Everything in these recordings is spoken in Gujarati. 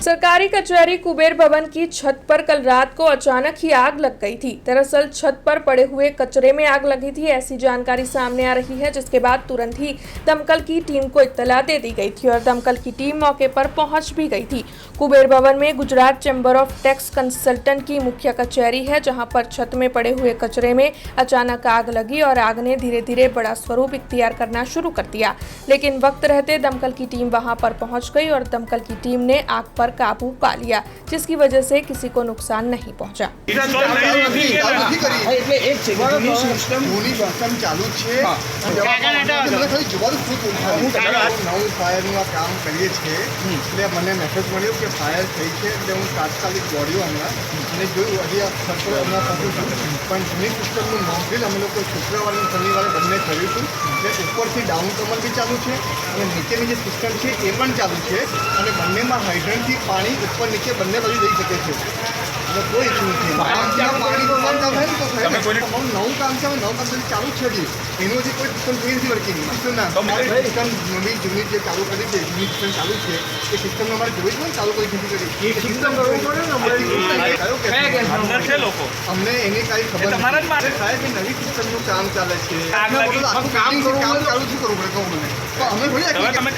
सरकारी कचहरी कुबेर भवन की छत पर कल रात को अचानक ही आग लग गई थी। दरअसल छत पर पड़े हुए कचरे में आग लगी थी, ऐसी जानकारी सामने आ रही है, जिसके बाद तुरंत ही दमकल की टीम को इत्तला दे दी गई थी और दमकल की टीम मौके पर पहुंच भी गई थी। कुबेर भवन में Gujarat chamber of tax consultant की मुख्य कचहरी है, जहां पर छत में पड़े हुए कचरे में अचानक आग लगी और आग ने धीरे धीरे बड़ा स्वरूप इख्तियार करना शुरू कर दिया। लेकिन वक्त रहते दमकल की टीम वहां पर पहुंच गई और दमकल की टीम ने आग पर काबू पा लिया, जिसकी वजह से किसी को नुकसान नहीं पहुंचा। મને મેસેજ મળ્યો કે ફાયર થઈ છે એટલે હું તાત્કાલિક દોડ્યો હમણાં અને જોયું હજી આ સર્કલ હમણાં પહોંચ્યું છું પણ જૂની સિસ્ટમનું મોકલેલ અમે લોકો શુક્રવારે અને શનિવારે બંને કર્યું હતું એટલે ઉપરથી ડાઉન કમર બી ચાલુ છે અને નીચેની જે સિસ્ટમ છે એ પણ ચાલુ છે અને બંનેમાં હાઇડ્રન્ટથી પાણી ઉપર નીચે બંને બાજુ જઈ શકે છે અને કોઈ ઇસ્યુ નથી પાણી કામ ચાલુ થાય ને તો થાય નવું કામ છે નવું કામ ચાલુ છે હજી એનું હજી કોઈ સિસ્ટમ જોઈ નથી વર્કિંગ સિસ્ટમ ના સિસ્ટમ નવી જૂની જે ચાલુ કરી છે જૂની સિસ્ટમ ચાલુ છે એ સિસ્ટમ અમારે જોઈ જ ને ચાલુ કરી દીધી કરી એ સિસ્ટમ અમને એની કાંઈ ખબર નથી સાહેબ એ નવી સિસ્ટમનું કામ ચાલે છે કામ ચાલુ શું કરવું પડે કહું મને તો અમે અમે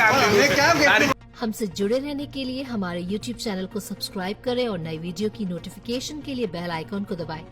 ક્યાં हमसे जुड़े रहने के लिए हमारे YouTube चैनल को सब्सक्राइब करें और नई वीडियो की नोटिफिकेशन के लिए बेल आइकॉन को दबाएं